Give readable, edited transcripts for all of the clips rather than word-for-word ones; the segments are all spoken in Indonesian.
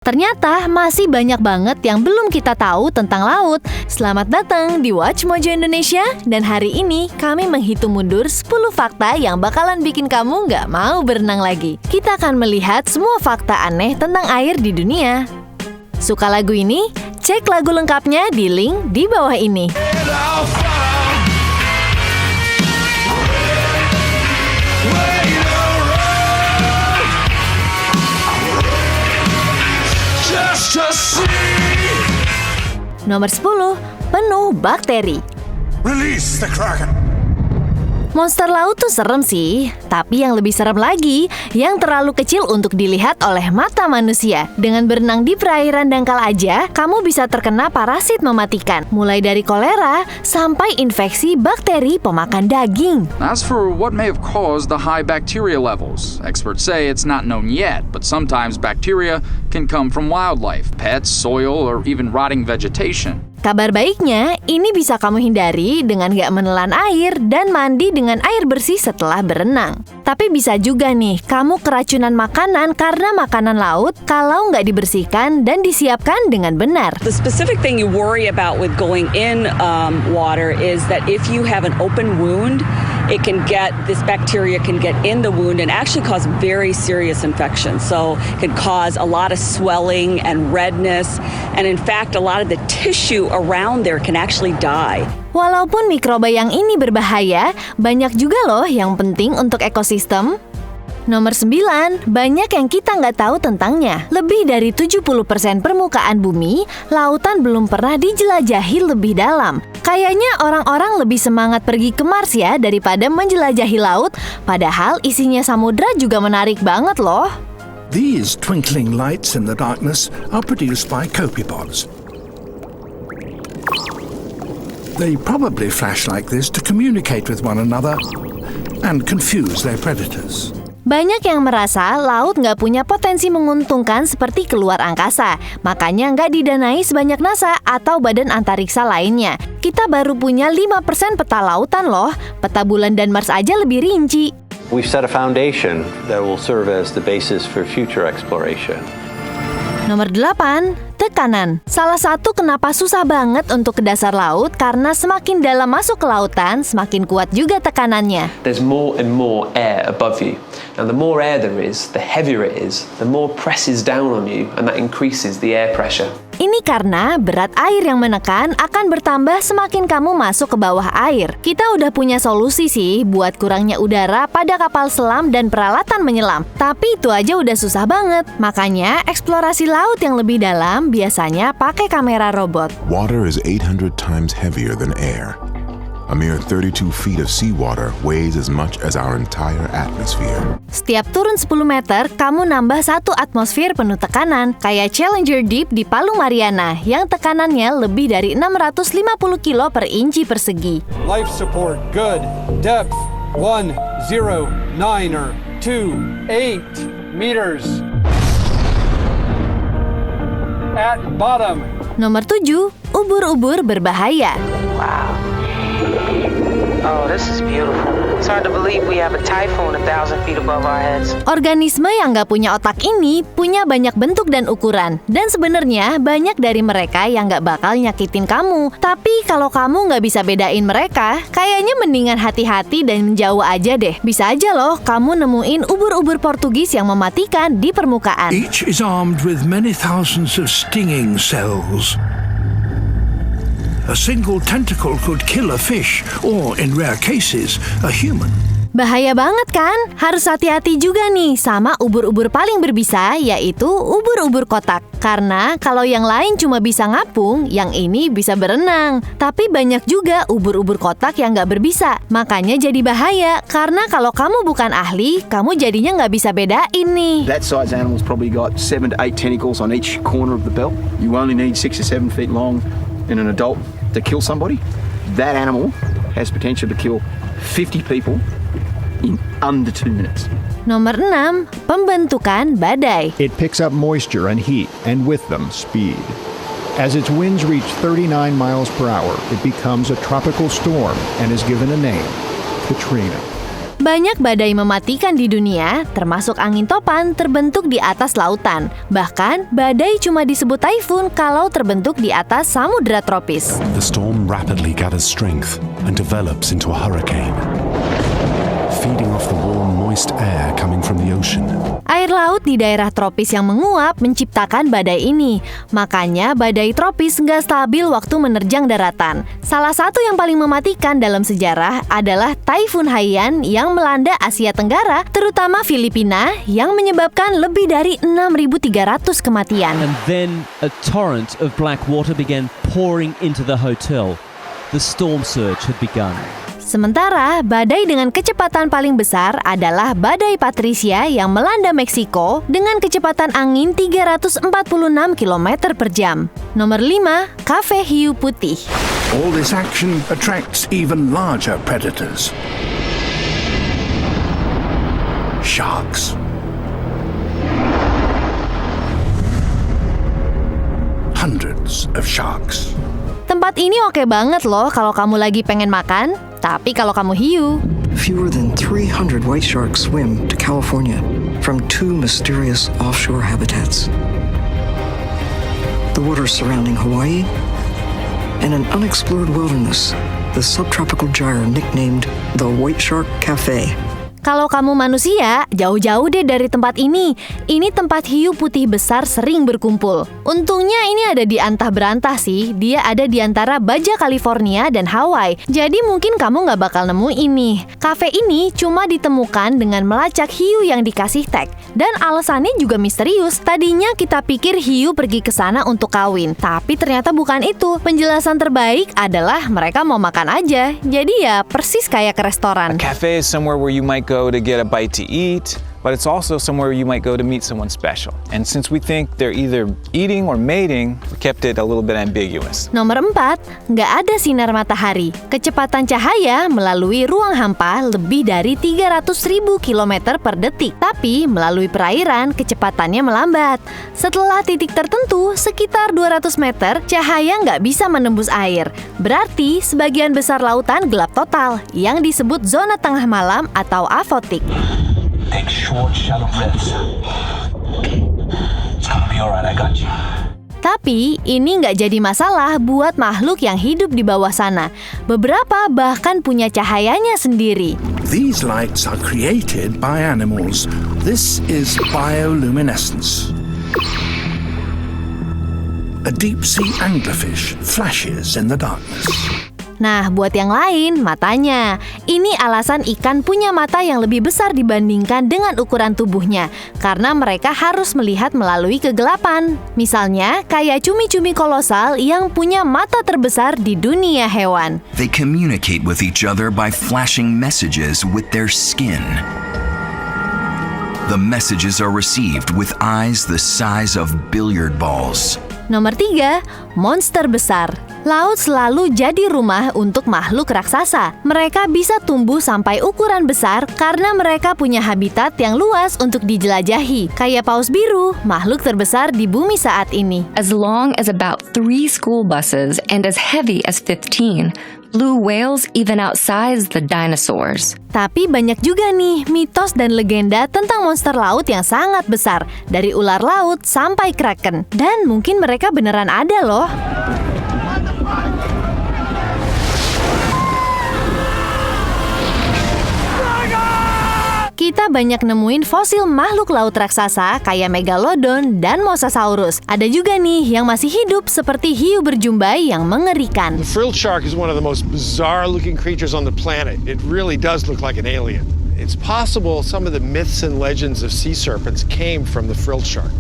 Ternyata masih banyak banget yang belum kita tahu tentang laut. Selamat datang di Watch Mojo Indonesia. Dan hari ini kami menghitung mundur 10 fakta yang bakalan bikin kamu nggak mau berenang lagi. Kita akan melihat semua fakta aneh tentang air di dunia. Suka lagu ini? Cek lagu lengkapnya di link di bawah ini. Nomor 10, penuh bakteri. Release the Kraken. Monster laut tuh serem sih, tapi yang lebih serem lagi, yang terlalu kecil untuk dilihat oleh mata manusia. Dengan berenang di perairan dangkal aja, kamu bisa terkena parasit mematikan, mulai dari kolera sampai infeksi bakteri pemakan daging. As for what may have caused the high bacteria levels, experts say it's not known yet, but sometimes bacteria can come from wildlife, pets, soil, or even rotting vegetation. Kabar baiknya, ini bisa kamu hindari dengan gak menelan air dan mandi dengan air bersih setelah berenang. Tapi bisa juga nih, kamu keracunan makanan karena makanan laut kalau nggak dibersihkan dan disiapkan dengan benar. The specific thing you worry about with going in water is that if you have an open wound, this bacteria can get in the wound and actually cause very serious infection. So it could cause a lot of swelling and redness, and in fact a lot of the tissue around there can actually die. Walaupun mikroba yang ini berbahaya, banyak juga loh yang penting untuk ekosistem. Nomor 9, banyak yang kita nggak tahu tentangnya. Lebih dari 70% permukaan bumi, lautan belum pernah dijelajahi lebih dalam. Kayaknya orang-orang lebih semangat pergi ke Mars ya daripada menjelajahi laut, padahal isinya samudra juga menarik banget loh. These twinkling lights in the darkness are produced by copepods. They probably flash like this to communicate with one another and confuse their predators. Banyak yang merasa laut nggak punya potensi menguntungkan seperti keluar angkasa, makanya nggak didanai sebanyak NASA atau badan antariksa lainnya. Kita baru punya 5% peta lautan loh, peta bulan dan Mars aja lebih rinci. We've set a foundation that will serve as the basis for future exploration. Nomor 8, tekanan. Salah satu kenapa susah banget untuk ke dasar laut karena semakin dalam masuk ke lautan, semakin kuat juga tekanannya. There's more and more air above you. Now the more air there is, the heavier it is, the more presses down on you, and that increases the air pressure. Ini karena berat air yang menekan akan bertambah semakin kamu masuk ke bawah air. Kita udah punya solusi sih buat kurangnya udara pada kapal selam dan peralatan menyelam. Tapi itu aja udah susah banget. Makanya eksplorasi laut yang lebih dalam biasanya pakai kamera robot. Water is 800 times heavier than air. A mere 32 feet of seawater weighs as much as our entire atmosphere. Setiap turun 10 meter, kamu nambah 1 atmosfer penuh tekanan, kayak Challenger Deep di Palung Mariana, yang tekanannya lebih dari 650 kilo per inci persegi. Life support, good. Depth, 109er, 28 meters. At bottom. Nomor 7, ubur-ubur berbahaya. Wow. Oh, this is beautiful. It's hard to believe we have a typhoon 1,000 feet above our heads. Organisme yang nggak punya otak ini punya banyak bentuk dan ukuran. Dan sebenarnya banyak dari mereka yang nggak bakal nyakitin kamu. Tapi kalau kamu nggak bisa bedain mereka, kayaknya mendingan hati-hati dan menjauh aja deh. Bisa aja loh kamu nemuin ubur-ubur Portugis yang mematikan di permukaan. Each is armed with many thousands of stinging cells. A single tentacle could kill a fish, or in rare cases, a human. Bahaya banget kan? Harus hati-hati juga nih sama ubur-ubur paling berbisa, yaitu ubur-ubur kotak. Karena kalau yang lain cuma bisa ngapung, yang ini bisa berenang. Tapi banyak juga ubur-ubur kotak yang nggak berbisa. Makanya jadi bahaya, karena kalau kamu bukan ahli, kamu jadinya nggak bisa bedain nih. That size animal's probably got 7 to 8 tentacles on each corner of the belt. You only need 6 or 7 feet long in an adult to kill somebody. That animal has potential to kill 50 people in under 2 minutes. Nomor 6, pembentukan badai. It picks up moisture and heat, and with them, speed. As its winds reach 39 miles per hour, it becomes a tropical storm and is given a name, Katrina. Banyak badai mematikan di dunia, termasuk angin topan terbentuk di atas lautan. Bahkan, badai cuma disebut taifun kalau terbentuk di atas samudera tropis. The storm rapidly gathers strength and develops into a hurricane, feeding off the warm, moist air coming from the ocean. Air laut di daerah tropis yang menguap menciptakan badai ini. Makanya badai tropis nggak stabil waktu menerjang daratan. Salah satu yang paling mematikan dalam sejarah adalah Taifun Haiyan yang melanda Asia Tenggara, terutama Filipina, yang menyebabkan lebih dari 6.300 kematian. And then a torrent of black water began pouring into the hotel. The storm surge had begun. Sementara, badai dengan kecepatan paling besar adalah badai Patricia yang melanda Meksiko dengan kecepatan angin 346 km per jam. Nomor 5, Cafe Hiu Putih. All this action attracts even larger predators. Sharks. Hundreds of sharks. Tempat ini oke banget loh kalau kamu lagi pengen makan, tapi kalau kamu hiu. Fewer than 300 white sharks swim to California from 2 mysterious offshore habitats. The waters surrounding Hawaii and an unexplored wilderness, the subtropical gyre nicknamed the White Shark Cafe. Kalau kamu manusia, jauh-jauh deh dari tempat ini. Ini tempat hiu putih besar sering berkumpul. Untungnya ini ada di antah-berantah sih. Dia ada di antara Baja California dan Hawaii. Jadi mungkin kamu nggak bakal nemu ini. Kafe ini cuma ditemukan dengan melacak hiu yang dikasih tag. Dan alasannya juga misterius. Tadinya kita pikir hiu pergi ke sana untuk kawin. Tapi ternyata bukan itu. Penjelasan terbaik adalah mereka mau makan aja. Jadi ya persis kayak ke restoran. A cafe is somewhere where you might go to get a bite to eat, but it's also somewhere you might go to meet someone special. And since we think they're either eating or mating, we kept it a little bit ambiguous. Nomor 4, nggak ada sinar matahari. Kecepatan cahaya melalui ruang hampa lebih dari 300.000 km per detik. Tapi melalui perairan, kecepatannya melambat. Setelah titik tertentu, sekitar 200 meter, cahaya nggak bisa menembus air. Berarti sebagian besar lautan gelap total, yang disebut zona tengah malam atau avotik. Take short, shallow breaths. It's gonna be alright, I got you. Tapi ini nggak jadi masalah buat makhluk yang hidup di bawah sana. Beberapa bahkan punya cahayanya sendiri. These lights are created by animals. This is bioluminescence. A deep-sea anglerfish flashes in the darkness. Nah, buat yang lain, matanya. Ini alasan ikan punya mata yang lebih besar dibandingkan dengan ukuran tubuhnya, karena mereka harus melihat melalui kegelapan. Misalnya, kayak cumi-cumi kolosal yang punya mata terbesar di dunia hewan. They communicate with each other by flashing messages with their skin. The messages are received with eyes the size of billiard balls. Nomor 3, monster besar. Laut selalu jadi rumah untuk makhluk raksasa. Mereka bisa tumbuh sampai ukuran besar karena mereka punya habitat yang luas untuk dijelajahi. Kayak paus biru, makhluk terbesar di bumi saat ini. As long as about 3 school buses and as heavy as 15, blue whales even outsize the dinosaurs. Tapi banyak juga nih mitos dan legenda tentang monster laut yang sangat besar, dari ular laut sampai kraken. Dan mungkin mereka beneran ada loh. Kita banyak nemuin fosil makhluk laut raksasa kayak Megalodon dan Mosasaurus. Ada juga nih yang masih hidup seperti hiu berjumbai yang mengerikan. The frilled shark is one of the most bizarre-looking creatures on the planet. It really does look like an alien. It's possible some of the myths and legends of sea serpents came from the frilled shark.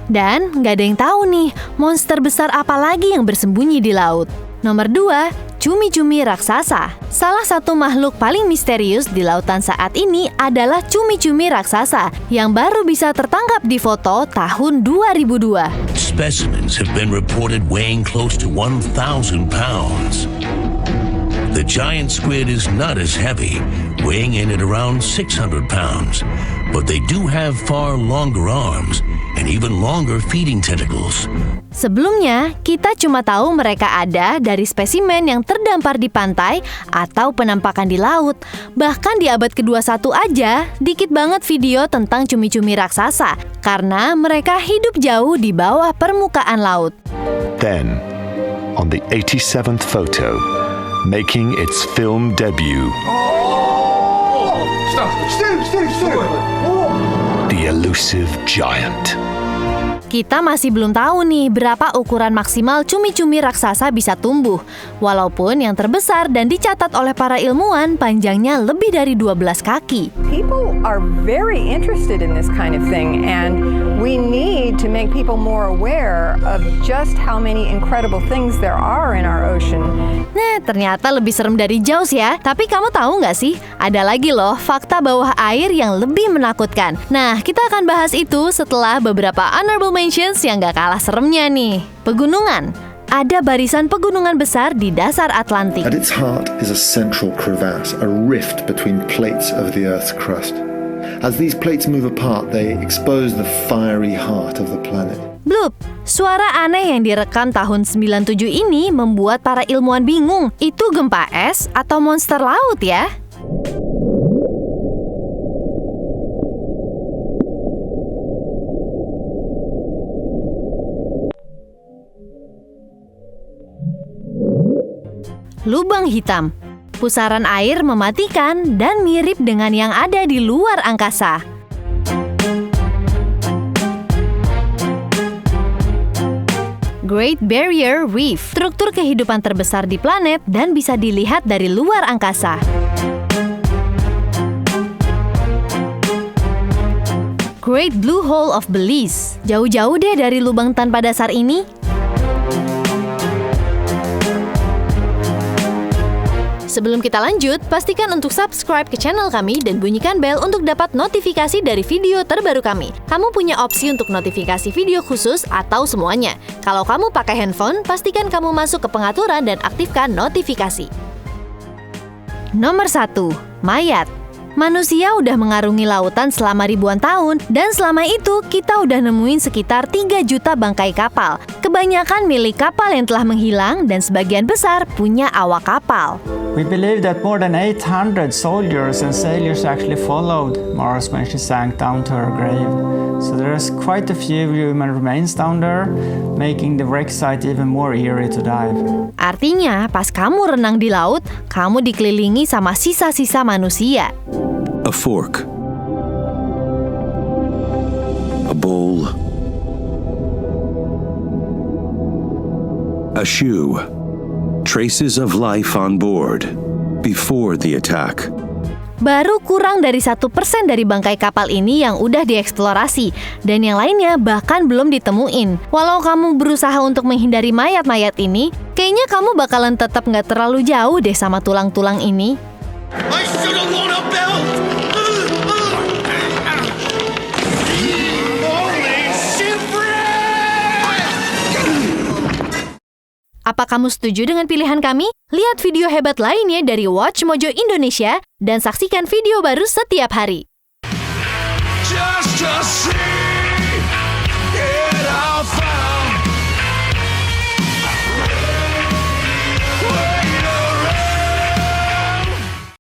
Dan nggak ada yang tahu nih, monster besar apa lagi yang bersembunyi di laut. Nomor 2, cumi-cumi raksasa. Salah satu makhluk paling misterius di lautan saat ini adalah cumi-cumi raksasa yang baru bisa tertangkap di foto tahun 2002. Specimens have been reported weighing close to 1,000 pounds. The giant squid is not as heavy, weighing in at around 600 pounds, but they do have far longer arms and even longer feeding tentacles. Sebelumnya, kita cuma tahu mereka ada dari spesimen yang terdampar di pantai atau penampakan di laut. Bahkan di abad ke-21 aja, dikit banget video tentang cumi-cumi raksasa karena mereka hidup jauh di bawah permukaan laut. Then, on the 87th photo, making its film debut, the elusive giant. Kita masih belum tahu nih berapa ukuran maksimal cumi-cumi raksasa bisa tumbuh. Walaupun yang terbesar dan dicatat oleh para ilmuwan panjangnya lebih dari 12 kaki. People are very interested in this kind of thing, and we need to make people more aware of just how many incredible things there are in our ocean. Nah, ternyata lebih serem dari Jaws ya. Tapi kamu tahu nggak sih, ada lagi loh fakta bawah air yang lebih menakutkan. Nah, kita akan bahas itu setelah beberapa honorable mentions yang gak kalah seremnya nih. Pegunungan. Ada barisan pegunungan besar di dasar Atlantik. At its heart is a central crevasse, a rift between plates of the Earth's crust. As these plates move apart, they expose the fiery heart of the planet. Bloop, suara aneh yang direkam tahun 97 ini membuat para ilmuwan bingung. Itu gempa es atau monster laut ya? Lubang hitam. Pusaran air mematikan dan mirip dengan yang ada di luar angkasa. Great Barrier Reef, struktur kehidupan terbesar di planet dan bisa dilihat dari luar angkasa. Great Blue Hole of Belize. Jauh-jauh deh dari lubang tanpa dasar ini. Sebelum kita lanjut, pastikan untuk subscribe ke channel kami dan bunyikan bel untuk dapat notifikasi dari video terbaru kami. Kamu punya opsi untuk notifikasi video khusus atau semuanya. Kalau kamu pakai handphone, pastikan kamu masuk ke pengaturan dan aktifkan notifikasi. Nomor 1. Mayat. Manusia udah mengarungi lautan selama ribuan tahun, dan selama itu kita udah nemuin sekitar 3 juta bangkai kapal. Kebanyakan milik kapal yang telah menghilang dan sebagian besar punya awak kapal. We believe that more than 800 soldiers and sailors actually followed Mars when she sank down to her grave. So there's quite a few human remains down there, making the wreck site even more eerie to dive. Artinya, pas kamu renang di laut, kamu dikelilingi sama sisa-sisa manusia. A fork. A bowl. A shoe. Traces of life on board before the attack. Baru kurang dari 1% dari bangkai kapal ini yang udah dieksplorasi, dan yang lainnya bahkan belum ditemuin. Walau kamu berusaha untuk menghindari mayat-mayat ini, kayaknya kamu bakalan tetap nggak terlalu jauh deh sama tulang-tulang ini. I should have worn a belt! Apa kamu setuju dengan pilihan kami? Lihat video hebat lainnya dari Watch Mojo Indonesia dan saksikan video baru setiap hari. Just to see